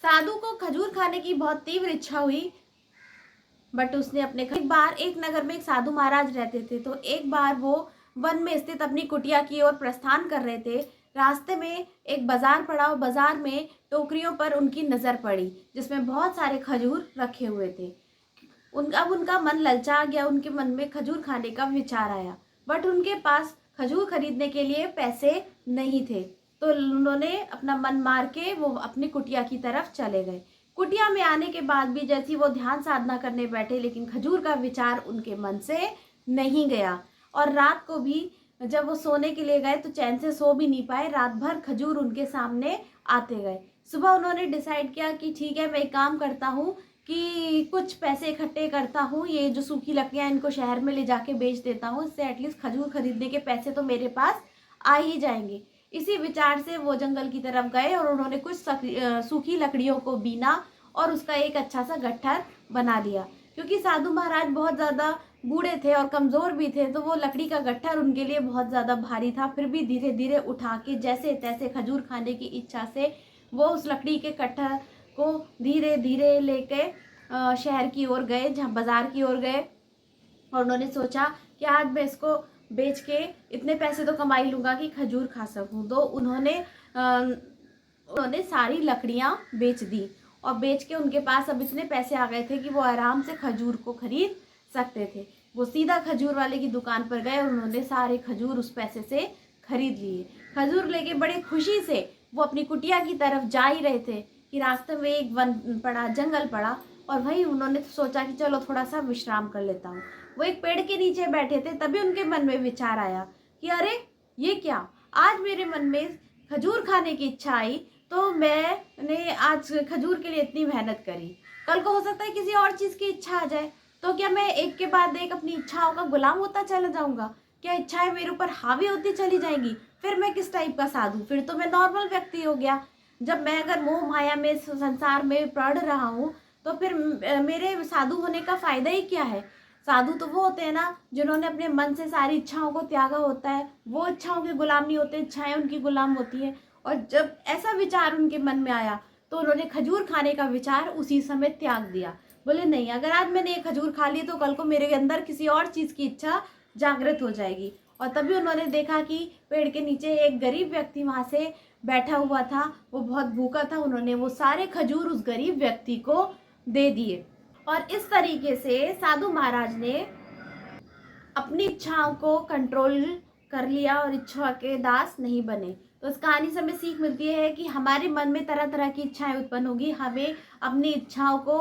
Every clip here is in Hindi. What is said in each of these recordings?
साधु को खजूर खाने की बहुत तीव्र इच्छा हुई, बट उसने अपने एक बार एक नगर में एक साधु महाराज रहते थे। तो एक बार वो वन में स्थित अपनी कुटिया की ओर प्रस्थान कर रहे थे। रास्ते में एक बाजार पड़ा और बाजार में टोकरियों पर उनकी नज़र पड़ी जिसमें बहुत सारे खजूर रखे हुए थे। उनका मन ललचा गया, उनके मन में खजूर खाने का विचार आया, बट उनके पास खजूर खरीदने के लिए पैसे नहीं थे। तो उन्होंने अपना मन मार के वो अपनी कुटिया की तरफ चले गए। कुटिया में आने के बाद भी जैसी वो ध्यान साधना करने बैठे, लेकिन खजूर का विचार उनके मन से नहीं गया। और रात को भी जब वो सोने के लिए गए तो चैन से सो भी नहीं पाए, रात भर खजूर उनके सामने आते गए। सुबह उन्होंने डिसाइड किया कि ठीक है, मैं एक काम करता हूँ कि कुछ पैसे इकट्ठे करता हूँ, ये जो सूखी लकड़ियाँ इनको शहर में ले जाके बेच देता हूँ, इससे एटलीस्ट खजूर खरीदने के पैसे तो मेरे पास आ ही जाएंगे। इसी विचार से वो जंगल की तरफ गए और उन्होंने कुछ सूखी लकड़ियों को बीना और उसका एक अच्छा सा गट्ठर बना लिया। क्योंकि साधु महाराज बहुत ज़्यादा बूढ़े थे और कमज़ोर भी थे, तो वो लकड़ी का गट्ठर उनके लिए बहुत ज़्यादा भारी था। फिर भी धीरे धीरे उठा के जैसे तैसे खजूर खाने की इच्छा से वो उस लकड़ी के गट्ठर को धीरे धीरे लेके शहर की ओर गए, जहाँ बाज़ार की ओर गए। और उन्होंने सोचा कि आज मैं इसको बेच के इतने पैसे तो कमा ही लूँगा कि खजूर खा सकूँ। तो उन्होंने सारी लकड़ियाँ बेच दी और बेच के उनके पास अब इतने पैसे आ गए थे कि वो आराम से खजूर को खरीद सकते थे। वो सीधा खजूर वाले की दुकान पर गए और उन्होंने सारे खजूर उस पैसे से खरीद लिए। खजूर लेके बड़े खुशी से वो अपनी कुटिया की तरफ जा ही रहे थे कि रास्ते में एक वन पड़ा, जंगल पड़ा, और वहीं उन्होंने सोचा कि चलो थोड़ा सा विश्राम कर लेता हूँ। वो एक पेड़ के नीचे बैठे थे, तभी उनके मन में विचार आया कि अरे ये क्या, आज मेरे मन में खजूर खाने की इच्छा आई, तो मैंने आज खजूर के लिए इतनी मेहनत करी, कल को हो सकता है किसी और चीज़ की इच्छा आ जाए, तो क्या मैं एक के बाद एक अपनी इच्छाओं का गुलाम होता चला जाऊंगा? क्या इच्छाएं मेरे ऊपर हावी होती चली जाएंगी? फिर मैं किस टाइप का साधु, फिर तो मैं नॉर्मल व्यक्ति हो गया। जब मैं अगर मोह माया में संसार में पड़ रहा हूँ, तो फिर मेरे साधु होने का फ़ायदा ही क्या है? साधु तो वो होते हैं ना जिन्होंने अपने मन से सारी इच्छाओं को त्यागा होता है। वो इच्छाओं के गुलाम नहीं होते, इच्छाएं उनकी गुलाम होती है। और जब ऐसा विचार उनके मन में आया तो उन्होंने खजूर खाने का विचार उसी समय त्याग दिया। बोले नहीं, अगर आज मैंने ये खजूर खा ली तो कल को मेरे अंदर किसी और चीज़ की इच्छा जागृत हो जाएगी। और तभी उन्होंने देखा कि पेड़ के नीचे एक गरीब व्यक्ति वहाँ से बैठा हुआ था, वो बहुत भूखा था। उन्होंने वो सारे खजूर उस गरीब व्यक्ति को दे दिए। और इस तरीके से साधु महाराज ने अपनी इच्छाओं को कंट्रोल कर लिया और इच्छा के दास नहीं बने। तो इस कहानी से हमें सीख मिलती है कि हमारे मन में तरह तरह की इच्छाएं उत्पन्न होगी, हमें अपनी इच्छाओं को,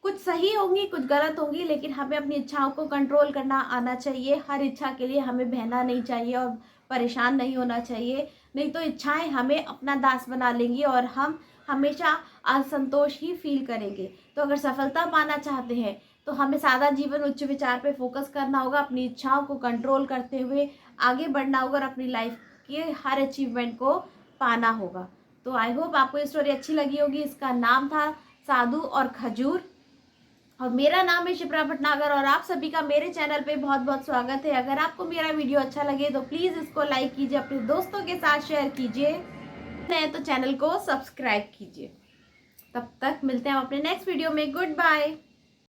कुछ सही होंगी कुछ गलत होंगी, लेकिन हमें अपनी इच्छाओं को कंट्रोल करना आना चाहिए। हर इच्छा के लिए हमें बहना नहीं चाहिए और परेशान नहीं होना चाहिए, नहीं तो इच्छाएं हमें अपना दास बना लेंगी और हम हमेशा असंतोष ही फील करेंगे। तो अगर सफलता पाना चाहते हैं तो हमें सादा जीवन उच्च विचार पे फोकस करना होगा, अपनी इच्छाओं को कंट्रोल करते हुए आगे बढ़ना होगा और अपनी लाइफ के हर अचीवमेंट को पाना होगा। तो आई होप आपको ये स्टोरी अच्छी लगी होगी। इसका नाम था साधु और खजूर, और मेरा नाम है शिप्रा भटनागर और आप सभी का मेरे चैनल पे बहुत बहुत स्वागत है। अगर आपको मेरा वीडियो अच्छा लगे तो प्लीज़ इसको लाइक कीजिए, अपने दोस्तों के साथ शेयर कीजिए, नहीं तो चैनल को सब्सक्राइब कीजिए। तब तक मिलते हैं हम अपने नेक्स्ट वीडियो में। Good bye.